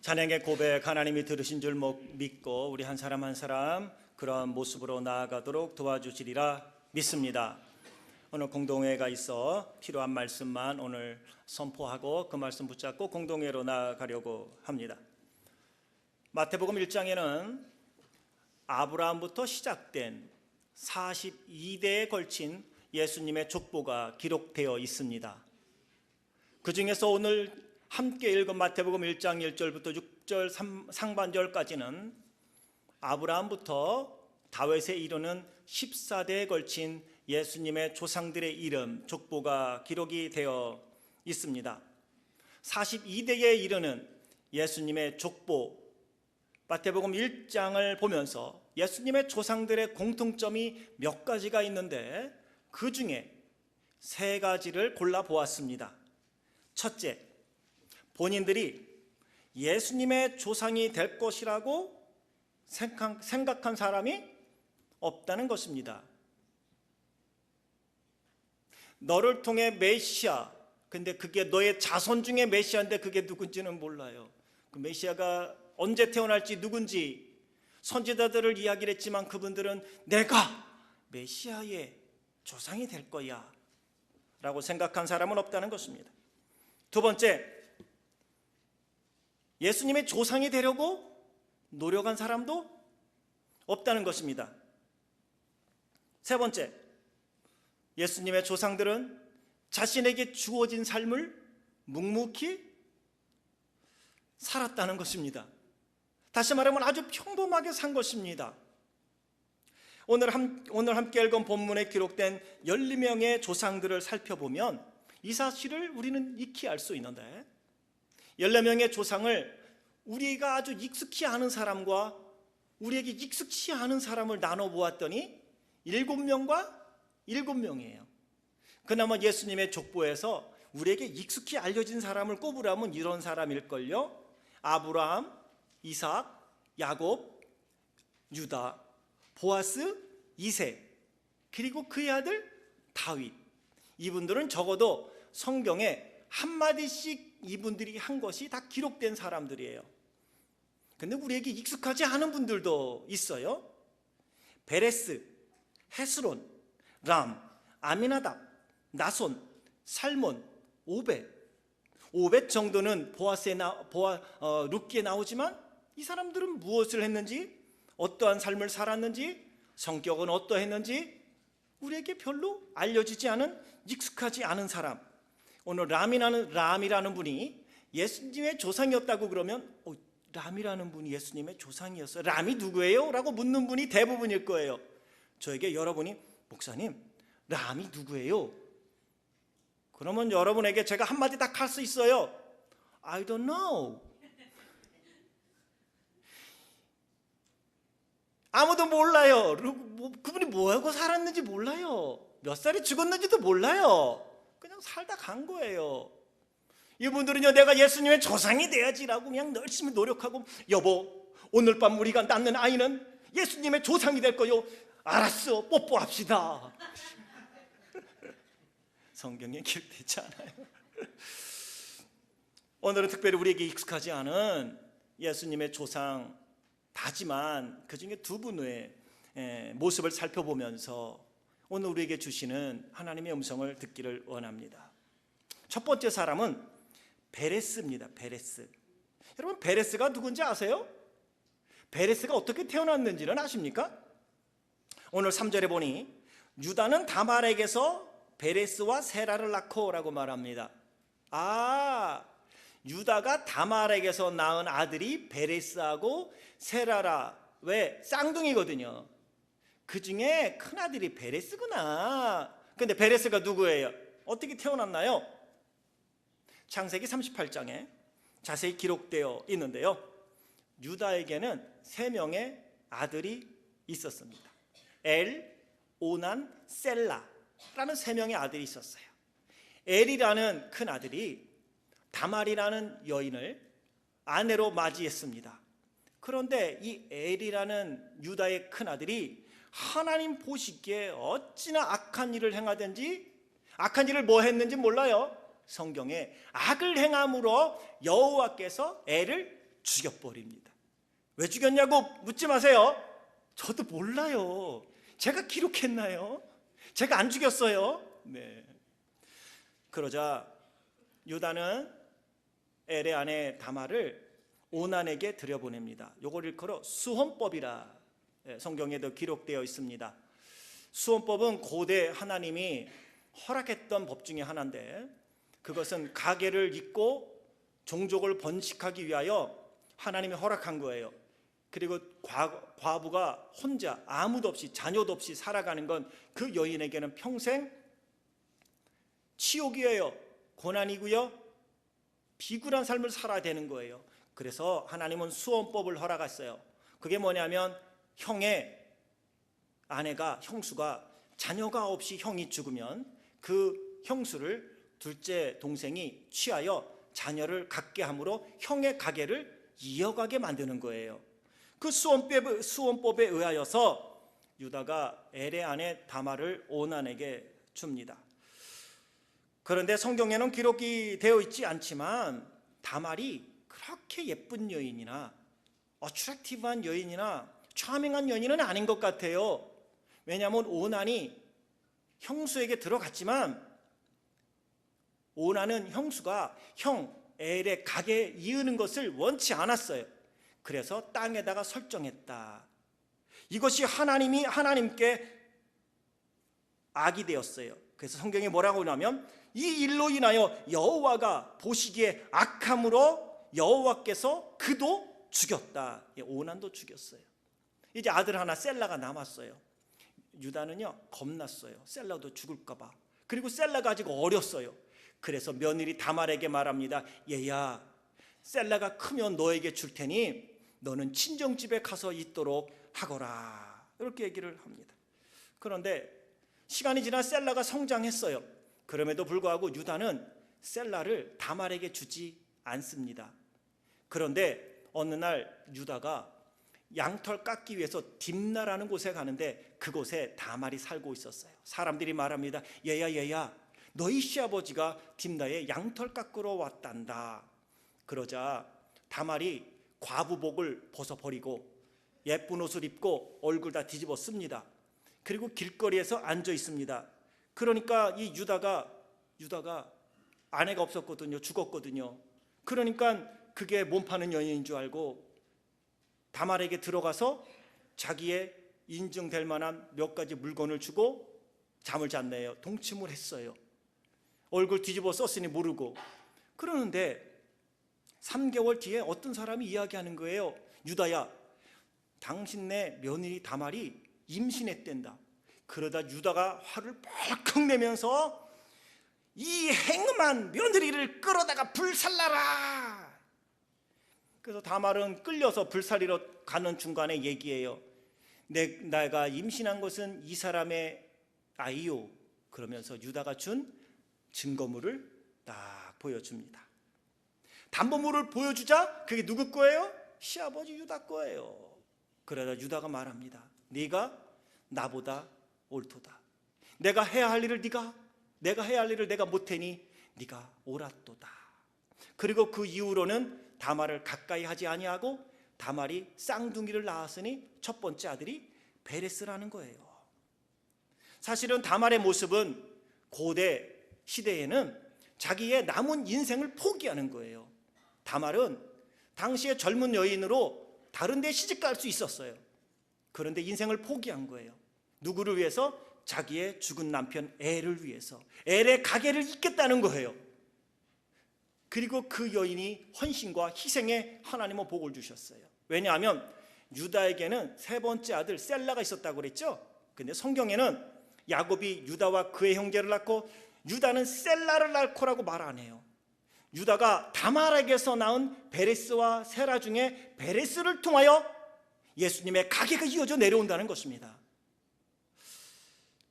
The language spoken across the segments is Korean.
찬양의 고백 하나님이 들으신 줄 믿고 우리 한 사람 한 사람 그런 모습으로 나아가도록 도와주시리라 믿습니다. 오늘 공동회가 있어 필요한 말씀만 오늘 선포하고 그 말씀 붙잡고 공동회로 나아가려고 합니다. 마태복음 1장에는 아브라함부터 시작된 42대에 걸친 예수님의 족보가 기록되어 있습니다. 그 중에서 오늘 함께 읽은 마태복음 1장 1절부터 6절 상반절까지는 아브라함부터 다윗에 이르는 14대에 걸친 예수님의 조상들의 이름, 족보가 기록이 되어 있습니다. 42대에 이르는 예수님의 족보, 마태복음 1장을 보면서 예수님의 조상들의 공통점이 몇 가지가 있는데 그 중에 세 가지를 골라보았습니다. 첫째, 본인들이 예수님의 조상이 될 것이라고 생각한 사람이 없다는 것입니다. 너를 통해 메시아, 근데 그게 너의 자손 중에 메시아인데 그게 누군지는 몰라요. 그 메시아가 언제 태어날지 누군지 선지자들을 이야기를 했지만 그분들은 내가 메시아의 조상이 될 거야 라고 생각한 사람은 없다는 것입니다. 두 번째, 예수님의 조상이 되려고 노력한 사람도 없다는 것입니다. 세 번째, 예수님의 조상들은 자신에게 주어진 삶을 묵묵히 살았다는 것입니다. 다시 말하면 아주 평범하게 산 것입니다. 오늘 함께 읽은 본문에 기록된 12명의 조상들을 살펴보면 이 사실을 우리는 익히 알 수 있는데 14명의 조상을 우리가 아주 익숙히 아는 사람과 우리에게 익숙치 않은 사람을 나눠보았더니 7명과 7명이에요. 그나마 예수님의 족보에서 우리에게 익숙히 알려진 사람을 꼽으라면 이런 사람일걸요. 아브라함, 이삭, 야곱, 유다, 보아스, 이세, 그리고 그의 아들 다윗. 이분들은 적어도 성경에 한마디씩 이분들이 한 것이 다 기록된 사람들이에요. 근데 우리에게 익숙하지 않은 분들도 있어요. 베레스, 헤스론, 람, 아미나답, 나손, 살몬, 오벳 정도는 룻기에 나오지만 이 사람들은 무엇을 했는지, 어떠한 삶을 살았는지, 성격은 어떠했는지 우리에게 별로 알려지지 않은, 익숙하지 않은 사람. 오늘 람이라는 분이 예수님의 조상이었다고 그러면 람이라는 분이 예수님의 조상이었어요. 람이 누구예요? 라고 묻는 분이 대부분일 거예요. 저에게 여러분이 목사님 람이 누구예요? 그러면 여러분에게 제가 한마디 딱 할 수 있어요. I don't know. 아무도 몰라요. 그분이 뭐하고 살았는지 몰라요. 몇 살에 죽었는지도 몰라요. 그냥 살다 간 거예요. 이분들은요, 내가 예수님의 조상이 돼야지라고 그냥 열심히 노력하고, 여보 오늘 밤 우리가 낳는 아이는 예수님의 조상이 될 거요. 알았어, 뽀뽀합시다. 성경에 기록되지 않아요. 오늘은 특별히 우리에게 익숙하지 않은 예수님의 조상 다지만 그 중에 두 분의 모습을 살펴보면서 오늘 우리에게 주시는 하나님의 음성을 듣기를 원합니다. 첫 번째 사람은 베레스입니다. 베레스. 여러분, 베레스가 누군지 아세요? 베레스가 어떻게 태어났는지는 아십니까? 오늘 3절에 보니 유다는 다말에게서 베레스와 세라를 낳고 라고 말합니다. 유다가 다말에게서 낳은 아들이 베레스하고 세라라. 왜? 쌍둥이거든요. 그 중에 큰아들이 베레스구나. 근데 베레스가 누구예요? 어떻게 태어났나요? 창세기 38장에 자세히 기록되어 있는데요, 유다에게는 3명의 아들이 있었습니다. 엘, 오난, 셀라라는 3명의 아들이 있었어요. 엘이라는 큰아들이 다말이라는 여인을 아내로 맞이했습니다. 그런데 이 엘이라는 유다의 큰아들이 하나님 보시기에 어찌나 악한 일을 행하든지, 악한 일을 뭐 했는지 몰라요. 성경에 악을 행함으로 여호와께서 애를 죽여버립니다. 왜 죽였냐고 묻지 마세요. 저도 몰라요. 제가 기록했나요? 제가 안 죽였어요. 네. 그러자 유다는 엘의 아내 다말을 오난에게 들여보냅니다. 요걸 일컬어 수혼법이라 성경에도 기록되어 있습니다. 수혼법은 고대 하나님이 허락했던 법 중에 하나인데, 그것은 가계를 잇고 종족을 번식하기 위하여 하나님이 허락한 거예요. 그리고 과부가 혼자 아무도 없이 자녀도 없이 살아가는 건 그 여인에게는 평생 치욕이에요. 고난이고요. 비굴한 삶을 살아야 되는 거예요. 그래서 하나님은 수혼법을 허락했어요. 그게 뭐냐면 형의 아내가, 형수가 자녀가 없이 형이 죽으면 그 형수를 둘째 동생이 취하여 자녀를 갖게 함으로 형의 가계를 이어가게 만드는 거예요. 그 수혼법에 의하여서 유다가 엘의 아내 다말을 오난에게 줍니다. 그런데 성경에는 기록이 되어 있지 않지만 다말이 그렇게 예쁜 여인이나 어트랙티브한 여인이나 차밍한 여인은 아닌 것 같아요. 왜냐하면 오난이 형수에게 들어갔지만 오난은 형수가 형 엘의 가게에 이으는 것을 원치 않았어요. 그래서 땅에다가 설정했다. 이것이 하나님께 악이 되었어요. 그래서 성경에 뭐라고 하냐면 이 일로 인하여 여호와가 보시기에 악함으로 여호와께서 그도 죽였다. 오난도 죽였어요. 이제 아들 하나 셀라가 남았어요. 유다는요 겁났어요. 셀라도 죽을까 봐. 그리고 셀라가 아직 어렸어요. 그래서 며느리 다말에게 말합니다. 얘야, 셀라가 크면 너에게 줄 테니 너는 친정집에 가서 있도록 하거라. 이렇게 얘기를 합니다. 그런데 시간이 지나 셀라가 성장했어요. 그럼에도 불구하고 유다는 셀라를 다말에게 주지 않습니다. 그런데 어느 날 유다가 양털 깎기 위해서 딥나라는 곳에 가는데 그곳에 다말이 살고 있었어요. 사람들이 말합니다. 얘야, 너희 시아버지가 딥나에 양털 깎으러 왔단다. 그러자 다말이 과부복을 벗어버리고 예쁜 옷을 입고 얼굴 다 뒤집어 씁니다. 그리고 길거리에서 앉아 있습니다. 그러니까 이 유다가 아내가 없었거든요. 죽었거든요. 그러니까 그게 몸 파는 여인인 줄 알고 다말에게 들어가서 자기의 인증될 만한 몇 가지 물건을 주고 잠을 잤네요. 동침을 했어요. 얼굴 뒤집어 썼으니 모르고. 그러는데 3개월 뒤에 어떤 사람이 이야기하는 거예요. 유다야, 당신네 며느리 다말이 임신했댄다. 그러다 유다가 화를 벌컥 내면서 이 행음한 며느리를 끌어다가 불살라라. 그래서 다말은 끌려서 불살리러 가는 중간에 얘기해요. 내가 임신한 것은 이 사람의 아이요. 그러면서 유다가 준 증거물을 딱 보여줍니다. 담보물을 보여주자 그게 누구 거예요? 시아버지 유다 거예요. 그러다 유다가 말합니다. 네가 나보다 옳도다. 내가 해야 할 일을 내가 못하니 네가 옳았도다. 그리고 그 이후로는 다말을 가까이 하지 아니하고 다말이 쌍둥이를 낳았으니 첫 번째 아들이 베레스라는 거예요. 사실은 다말의 모습은 고대 시대에는 자기의 남은 인생을 포기하는 거예요. 다말은 당시의 젊은 여인으로 다른 데 시집갈 수 있었어요. 그런데 인생을 포기한 거예요. 누구를 위해서? 자기의 죽은 남편 엘을 위해서. 엘의 가계를 잇겠다는 거예요. 그리고 그 여인이 헌신과 희생에 하나님은 복을 주셨어요. 왜냐하면 유다에게는 세 번째 아들 셀라가 있었다고 그랬죠. 근데 성경에는 야곱이 유다와 그의 형제를 낳고 유다는 셀라를 낳고라고 말 안 해요. 유다가 다말에게서 낳은 베레스와 세라 중에 베레스를 통하여 예수님의 가계가 이어져 내려온다는 것입니다.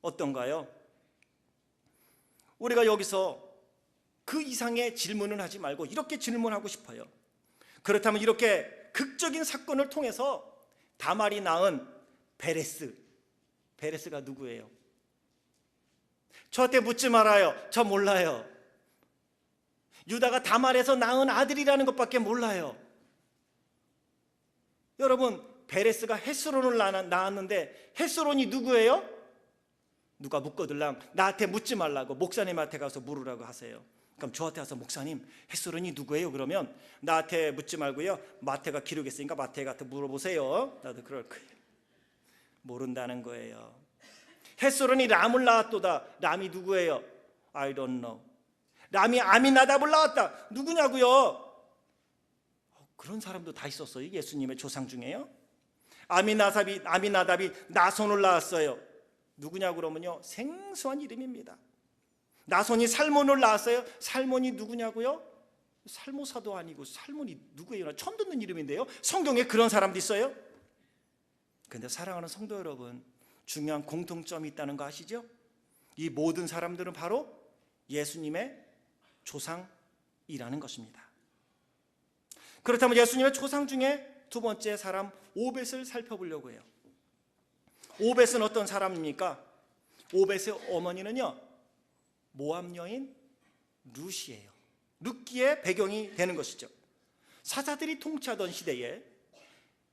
어떤가요? 우리가 여기서 그 이상의 질문은 하지 말고 이렇게 질문하고 싶어요. 그렇다면 이렇게 극적인 사건을 통해서 다말이 낳은 베레스가 누구예요? 저한테 묻지 말아요. 저 몰라요. 유다가 다말에서 낳은 아들이라는 것밖에 몰라요. 여러분, 베레스가 헤스론을 낳았는데 헤스론이 누구예요? 누가 묻거들랑 나한테 묻지 말라고 목사님한테 가서 물으라고 하세요. 그럼 저한테 와서 목사님 헤스론이 누구예요? 그러면 나한테 묻지 말고요, 마태가 기록했으니까 마태한테 물어보세요. 나도 그럴 거예요. 모른다는 거예요. 헤스론이 람을 낳았도다. 람이 누구예요? I don't know. 람이 아미나답을 낳았다. 누구냐고요? 그런 사람도 다 있었어요. 예수님의 조상 중에요. 아미나답이 나손을 낳았어요. 누구냐고 그러면요, 생소한 이름입니다. 나손이 살몬을 낳았어요. 살몬이 누구냐고요? 살모사도 아니고 살몬이 누구예요? 처음 듣는 이름인데요. 성경에 그런 사람도 있어요. 그런데 사랑하는 성도 여러분, 중요한 공통점이 있다는 거 아시죠? 이 모든 사람들은 바로 예수님의 조상이라는 것입니다. 그렇다면 예수님의 조상 중에 두 번째 사람 오벳을 살펴보려고 해요. 오벳은 어떤 사람입니까? 오벳의 어머니는요, 모압 여인 룻이에요. 룻기의 배경이 되는 것이죠. 사자들이 통치하던 시대에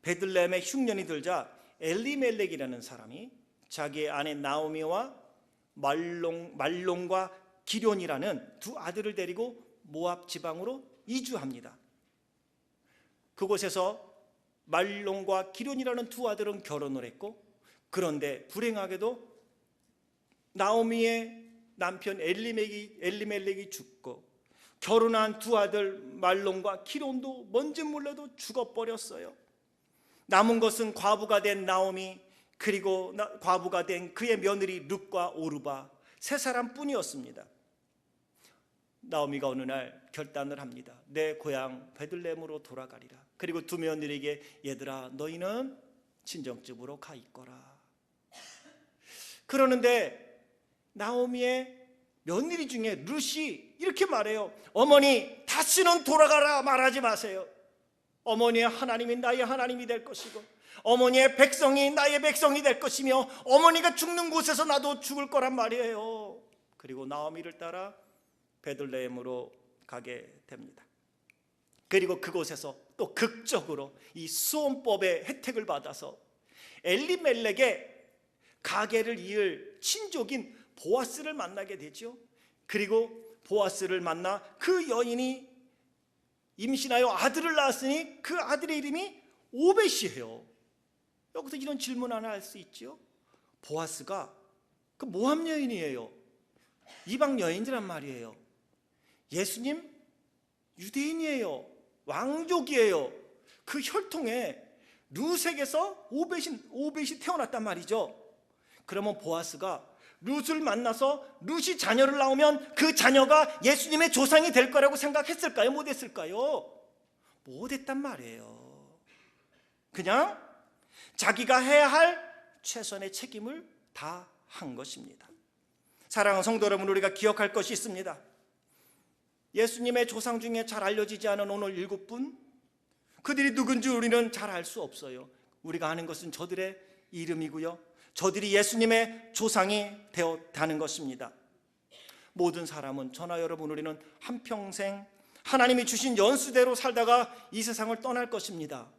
베들레헴의 흉년이 들자 엘리멜렉이라는 사람이 자기의 아내 나오미와 말론과 기럐이라는 두 아들을 데리고 모압 지방으로 이주합니다. 그곳에서 말론과 기럐이라는 두 아들은 결혼을 했고, 그런데 불행하게도 나오미의 남편 엘리멜렉이 죽고 결혼한 두 아들 말론과 기럐도 뭔지 몰라도 죽어버렸어요. 남은 것은 과부가 된 나오미, 그리고 과부가 된 그의 며느리 룻과 오르바, 세 사람뿐이었습니다. 나오미가 어느 날 결단을 합니다. 내 고향 베들레헴으로 돌아가리라. 그리고 두 며느리에게, 얘들아 너희는 친정집으로 가 있거라. 그러는데 나오미의 며느리 중에 룻이 이렇게 말해요. 어머니, 다시는 돌아가라 말하지 마세요. 어머니의 하나님이 나의 하나님이 될 것이고 어머니의 백성이 나의 백성이 될 것이며 어머니가 죽는 곳에서 나도 죽을 거란 말이에요. 그리고 나오미를 따라 베들레헴으로 가게 됩니다. 그리고 그곳에서 또 극적으로 이 수혼법의 혜택을 받아서 엘리멜렉의 가게를 이을 친족인 보아스를 만나게 되죠. 그리고 보아스를 만나 그 여인이 임신하여 아들을 낳았으니 그 아들의 이름이 오벳이에요. 여기서 이런 질문 하나 할 수 있죠. 보아스가 그 모함 여인이에요. 이방 여인이란 말이에요. 예수님 유대인이에요. 왕족이에요. 그 혈통에 룻에게서 오벳이 태어났단 말이죠. 그러면 보아스가 룻을 만나서 룻이 자녀를 낳으면 그 자녀가 예수님의 조상이 될 거라고 생각했을까요? 못했을까요? 못했단 말이에요. 그냥 자기가 해야 할 최선의 책임을 다 한 것입니다. 사랑하는 성도 여러분, 우리가 기억할 것이 있습니다. 예수님의 조상 중에 잘 알려지지 않은 오늘 7분, 그들이 누군지 우리는 잘 알 수 없어요. 우리가 아는 것은 저들의 이름이고요, 저들이 예수님의 조상이 되었다는 것입니다. 모든 사람은, 저나 여러분, 우리는 한평생 하나님이 주신 연수대로 살다가 이 세상을 떠날 것입니다.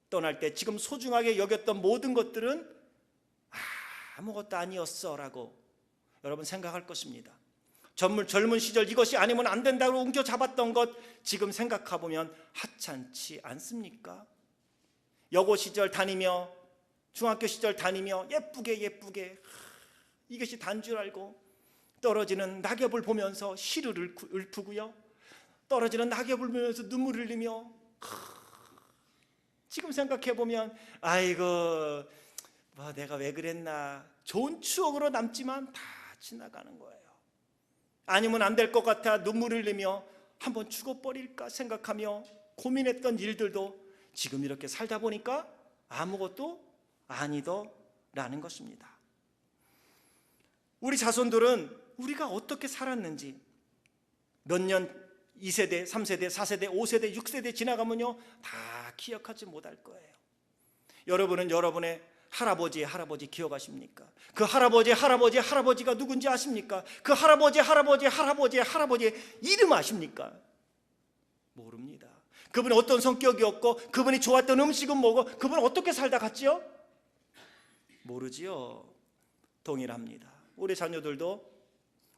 떠날 때 지금 소중하게 여겼던 모든 것들은 아무것도 아니었어 라고 여러분 생각할 것입니다. 젊은 시절 이것이 아니면 안 된다고 웅겨잡았던 것, 지금 생각해보면 하찮지 않습니까? 여고 시절 다니며 중학교 시절 다니며 예쁘게 이것이 단 줄 알고 떨어지는 낙엽을 보면서 시루를 읊고요, 떨어지는 낙엽을 보면서 눈물을 흘리며, 지금 생각해보면 아이고 내가 왜 그랬나, 좋은 추억으로 남지만 다 지나가는 거예요. 아니면 안 될 것 같아 눈물을 흘리며 한번 죽어버릴까 생각하며 고민했던 일들도 지금 이렇게 살다 보니까 아무것도 아니더라는 것입니다. 우리 자손들은 우리가 어떻게 살았는지 몇 년, 2세대, 3세대, 4세대, 5세대, 6세대 지나가면요 다 기억하지 못할 거예요. 여러분은 여러분의 할아버지 기억하십니까? 그 할아버지가 누군지 아십니까? 그 할아버지의 이름 아십니까? 모릅니다. 그분이 어떤 성격이었고, 그분이 좋았던 음식은 뭐고, 그분은 어떻게 살다 갔지요? 모르지요. 동일합니다. 우리 자녀들도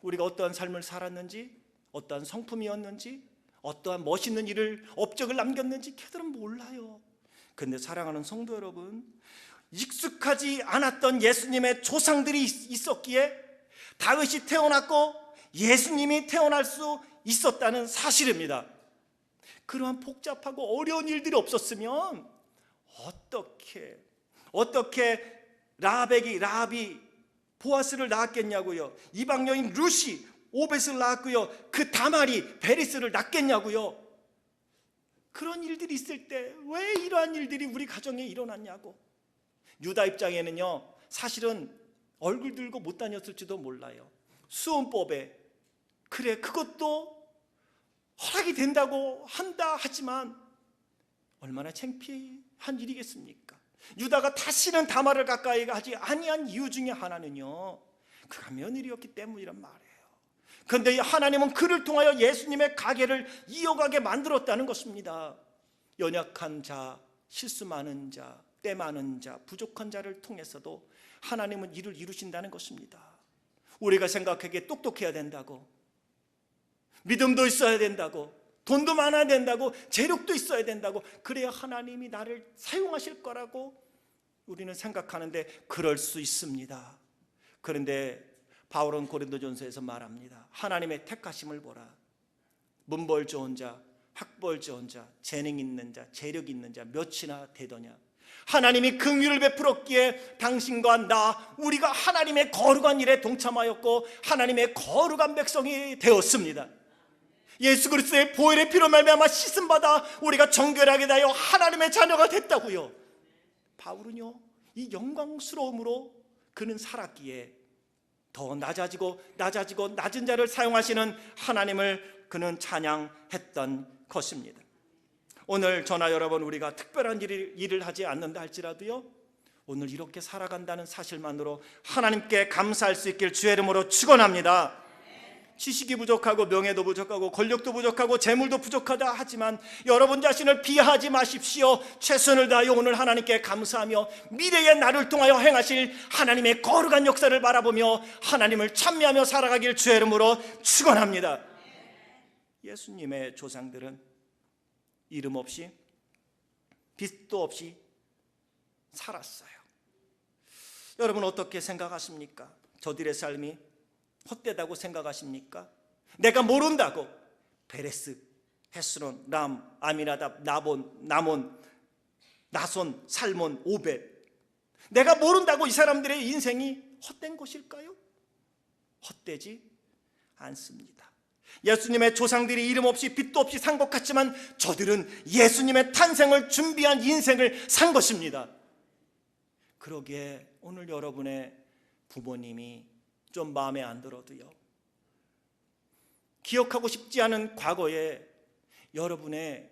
우리가 어떠한 삶을 살았는지, 어떠한 성품이었는지, 어떠한 멋있는 일을, 업적을 남겼는지 걔들은 몰라요. 그런데 사랑하는 성도 여러분, 익숙하지 않았던 예수님의 조상들이 있었기에 다윗이 태어났고 예수님이 태어날 수 있었다는 사실입니다. 그러한 복잡하고 어려운 일들이 없었으면 어떻게 라합이 보아스를 낳았겠냐고요. 이방 여인 루시 오벳을 낳았고요. 그 다말이 베리스를 낳겠냐고요. 그런 일들이 있을 때 왜 이러한 일들이 우리 가정에 일어났냐고. 유다 입장에는요, 사실은 얼굴 들고 못 다녔을지도 몰라요. 수혼법에 그래 그것도 허락이 된다고 한다 하지만 얼마나 창피한 일이겠습니까? 유다가 다시는 다말을 가까이 하지 아니한 이유 중에 하나는요, 그가 며느리였기 때문이란 말이에요. 그런데 하나님은 그를 통하여 예수님의 가계를 이어가게 만들었다는 것입니다. 연약한 자, 실수 많은 자, 때 많은 자, 부족한 자를 통해서도 하나님은 일을 이루신다는 것입니다. 우리가 생각하기에 똑똑해야 된다고, 믿음도 있어야 된다고, 돈도 많아야 된다고, 재력도 있어야 된다고, 그래야 하나님이 나를 사용하실 거라고 우리는 생각하는데 그럴 수 있습니다. 그런데 바울은 고린도전서에서 말합니다. 하나님의 택하심을 보라. 문벌 좋은 자, 학벌 좋은 자, 재능 있는 자, 재력 있는 자 몇이나 되더냐. 하나님이 긍휼을 베풀었기에 당신과 나, 우리가 하나님의 거룩한 일에 동참하였고 하나님의 거룩한 백성이 되었습니다. 예수 그리스도의 보혈의 피로 말미암아 씻음받아 우리가 정결하게 되어 하나님의 자녀가 됐다고요. 바울은요, 이 영광스러움으로 그는 살았기에 더 낮아지고 낮은 자를 사용하시는 하나님을 그는 찬양했던 것입니다. 오늘 저나 여러분, 우리가 특별한 일을 하지 않는다 할지라도요, 오늘 이렇게 살아간다는 사실만으로 하나님께 감사할 수 있길 주의 이름으로 축원합니다. 지식이 부족하고 명예도 부족하고 권력도 부족하고 재물도 부족하다 하지만 여러분 자신을 비하하지 마십시오. 최선을 다하여 오늘 하나님께 감사하며 미래의 나를 통하여 행하실 하나님의 거룩한 역사를 바라보며 하나님을 찬미하며 살아가길 주의 이름으로 축원합니다. 예수님의 조상들은 이름 없이 빛도 없이 살았어요. 여러분 어떻게 생각하십니까? 저들의 삶이 헛되다고 생각하십니까? 내가 모른다고 베레스, 헤스론, 람, 아미나답, 나몬, 나손, 살몬, 오벳, 내가 모른다고 이 사람들의 인생이 헛된 것일까요? 헛되지 않습니다. 예수님의 조상들이 이름 없이 빛도 없이 산 것 같지만 저들은 예수님의 탄생을 준비한 인생을 산 것입니다. 그러기에 오늘 여러분의 부모님이 좀 마음에 안 들어도요, 기억하고 싶지 않은 과거에 여러분의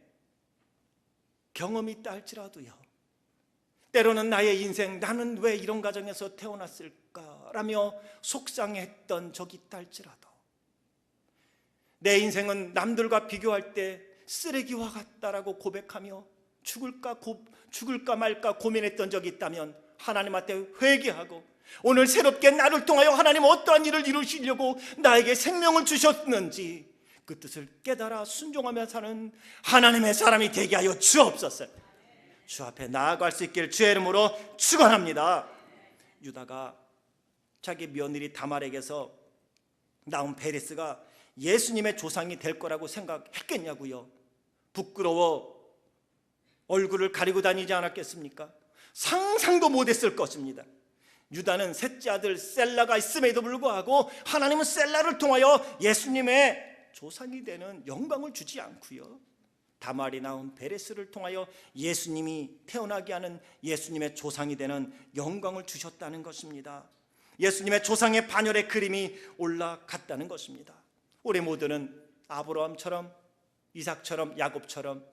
경험이 있다 할지라도요, 때로는 나의 인생, 나는 왜 이런 가정에서 태어났을까라며 속상해했던 적이 있다 할지라도, 내 인생은 남들과 비교할 때 쓰레기와 같다라고 고백하며 죽을까 말까 고민했던 적이 있다면 하나님한테 회개하고 오늘 새롭게 나를 통하여 하나님 어떠한 일을 이루시려고 나에게 생명을 주셨는지 그 뜻을 깨달아 순종하며 사는 하나님의 사람이 되게 하여 주옵소서. 주 앞에 나아갈 수 있기를 주의 이름으로 축원합니다. 유다가 자기 며느리 다말에게서 나온 베레스가 예수님의 조상이 될 거라고 생각했겠냐고요. 부끄러워 얼굴을 가리고 다니지 않았겠습니까? 상상도 못했을 것입니다. 유다는 셋째 아들 셀라가 있음에도 불구하고 하나님은 셀라를 통하여 예수님의 조상이 되는 영광을 주지 않고요, 다말이 낳은 베레스를 통하여 예수님이 태어나게 하는 예수님의 조상이 되는 영광을 주셨다는 것입니다. 예수님의 조상의 반열의 그림이 올라갔다는 것입니다. 우리 모두는 아브라함처럼, 이삭처럼, 야곱처럼,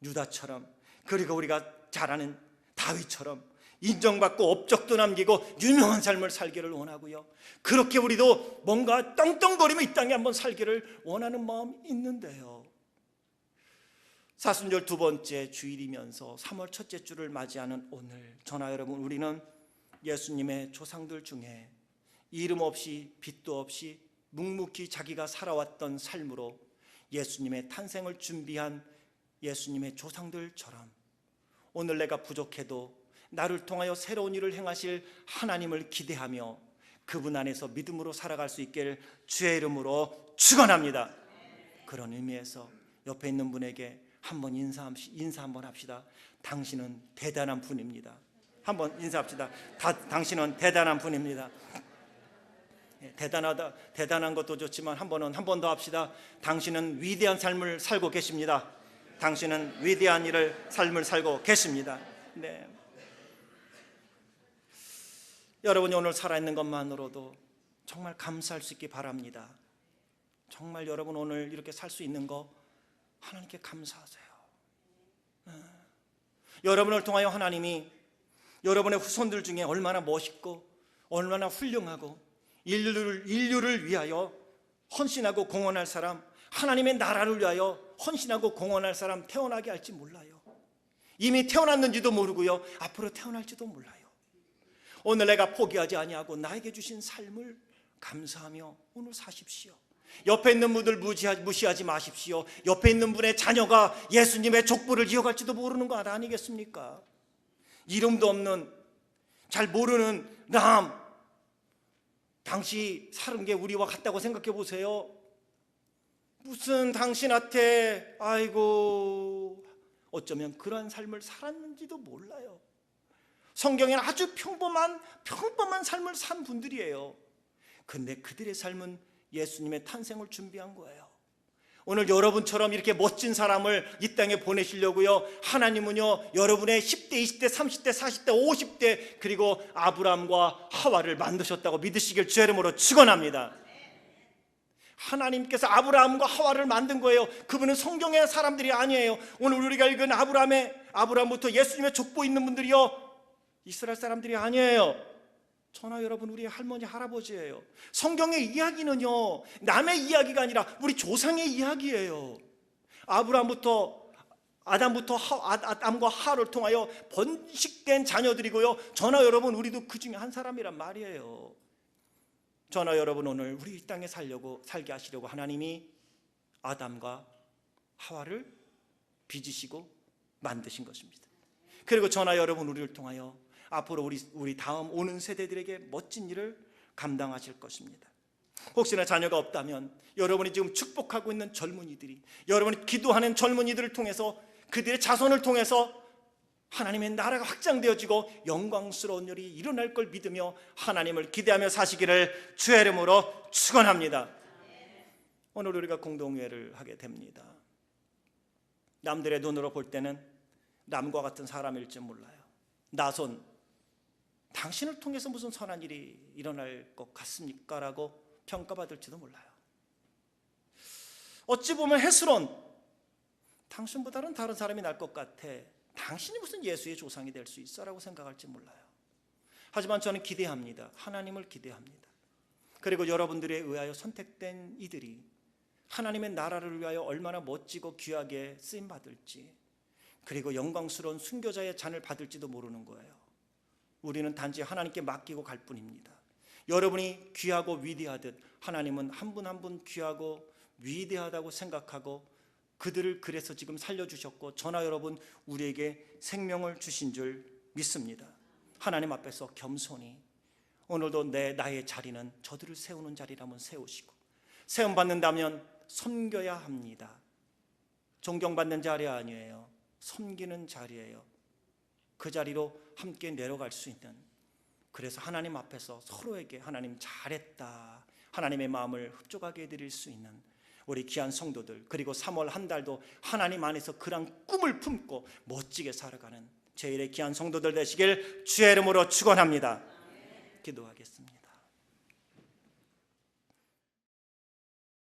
유다처럼, 그리고 우리가 잘 아는 다윗처럼 인정받고 업적도 남기고 유명한 삶을 살기를 원하고요, 그렇게 우리도 뭔가 떵떵거리며 이 땅에 한번 살기를 원하는 마음이 있는데요, 사순절 두 번째 주일이면서 3월 첫째 주를 맞이하는 오늘, 저나 여러분, 우리는 예수님의 조상들 중에 이름 없이 빛도 없이 묵묵히 자기가 살아왔던 삶으로 예수님의 탄생을 준비한 예수님의 조상들처럼 오늘 내가 부족해도 나를 통하여 새로운 일을 행하실 하나님을 기대하며 그분 안에서 믿음으로 살아갈 수 있기를 주의 이름으로 축원합니다. 그런 의미에서 옆에 있는 분에게 한번 인사 한번 합시다. 당신은 대단한 분입니다. 한번 인사합시다. 당신은 대단한 분입니다. 대단한 것도 좋지만 한 번 더 합시다. 당신은 위대한 삶을 살고 계십니다. 당신은 위대한 삶을 살고 계십니다. 네. 여러분이 오늘 살아있는 것만으로도 정말 감사할 수 있기 바랍니다. 정말 여러분 오늘 이렇게 살 수 있는 거 하나님께 감사하세요. 여러분을 통하여 하나님이 여러분의 후손들 중에 얼마나 멋있고 얼마나 훌륭하고 인류를 위하여 헌신하고 공헌할 사람, 하나님의 나라를 위하여 헌신하고 공헌할 사람 태어나게 할지 몰라요. 이미 태어났는지도 모르고요, 앞으로 태어날지도 몰라요. 오늘 내가 포기하지 아니하고 나에게 주신 삶을 감사하며 오늘 사십시오. 옆에 있는 분들 무시하지 마십시오. 옆에 있는 분의 자녀가 예수님의 족보를 이어갈지도 모르는 거 아니겠습니까? 이름도 없는, 잘 모르는 당시 사는 게 우리와 같다고 생각해 보세요. 무슨 당신한테 아이고 어쩌면 그런 삶을 살았는지도 몰라요. 성경에는 아주 평범한 삶을 산 분들이에요. 근데 그들의 삶은 예수님의 탄생을 준비한 거예요. 오늘 여러분처럼 이렇게 멋진 사람을 이 땅에 보내시려고요, 하나님은요 여러분의 10대, 20대, 30대, 40대, 50대 그리고 아브라함과 하와를 만드셨다고 믿으시길 주의 이름으로 축원합니다. 하나님께서 아브라함과 하와를 만든 거예요. 그분은 성경의 사람들이 아니에요. 오늘 우리가 읽은 아브라함부터 예수님의 족보 있는 분들이요 이스라엘 사람들이 아니에요. 저나 여러분, 우리 할머니 할아버지예요. 성경의 이야기는요 남의 이야기가 아니라 우리 조상의 이야기예요. 아담부터 아담과 하와를 통하여 번식된 자녀들이고요, 저나 여러분 우리도 그 중에 한 사람이란 말이에요. 저나 여러분, 오늘 우리 이 땅에 살게 하시려고 하나님이 아담과 하와를 빚으시고 만드신 것입니다. 그리고 저나 여러분 우리를 통하여 앞으로 우리 다음 오는 세대들에게 멋진 일을 감당하실 것입니다. 혹시나 자녀가 없다면 여러분이 지금 축복하고 있는 젊은이들이, 여러분이 기도하는 젊은이들을 통해서, 그들의 자손을 통해서 하나님의 나라가 확장되어지고 영광스러운 일이 일어날 걸 믿으며 하나님을 기대하며 사시기를 주의 이름으로 축원합니다. 오늘 우리가 공동회를 하게 됩니다. 남들의 눈으로 볼 때는 남과 같은 사람일지 몰라요. 나손, 당신을 통해서 무슨 선한 일이 일어날 것 같습니까? 라고 평가받을지도 몰라요. 어찌 보면 헤스론, 당신보다는 다른 사람이 날 것 같아, 당신이 무슨 예수의 조상이 될 수 있어? 라고 생각할지 몰라요. 하지만 저는 기대합니다. 하나님을 기대합니다. 그리고 여러분들에 의하여 선택된 이들이 하나님의 나라를 위하여 얼마나 멋지고 귀하게 쓰임받을지, 그리고 영광스러운 순교자의 잔을 받을지도 모르는 거예요. 우리는 단지 하나님께 맡기고 갈 뿐입니다. 여러분이 귀하고 위대하듯 하나님은 한 분 한 분 귀하고 위대하다고 생각하고 그들을 그래서 지금 살려주셨고, 저나 여러분 우리에게 생명을 주신 줄 믿습니다. 하나님 앞에서 겸손히 오늘도 나의 자리는 저들을 세우는 자리라면 세우시고, 세움받는다면 섬겨야 합니다. 존경받는 자리 아니에요. 섬기는 자리예요. 그 자리로 함께 내려갈 수 있는, 그래서 하나님 앞에서 서로에게 하나님 잘했다, 하나님의 마음을 흡족하게 해드릴 수 있는 우리 귀한 성도들, 그리고 3월 한 달도 하나님 안에서 그런 꿈을 품고 멋지게 살아가는 제1의 귀한 성도들 되시길 주의 이름으로 축원합니다. 기도하겠습니다.